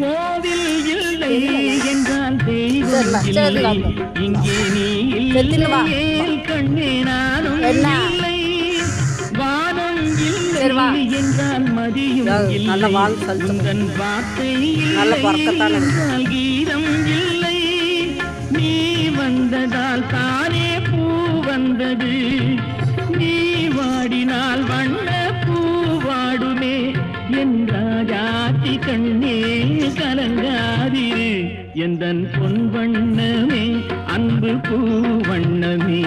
கோவில் இல்லை என்றால் தெய்வம் இல்லை, இங்கே நீ இல்லையே கண்ணே நானும் இல்லை, வானம் இல்லை என்றால் மதியும் இல்லை, உந்தன் வார்த்தை இல்லை என்றால் கீதம் இல்லை, நீ வந்ததால் தானே பூ வந்தது, நீ வாடினால் வண்ண பூ வாடுமே, என் ராஜாத்தி கண்ணே கலங்காதிரு, எந்தன் பொன் வண்ணமே அன்பு பூ வண்ணமே.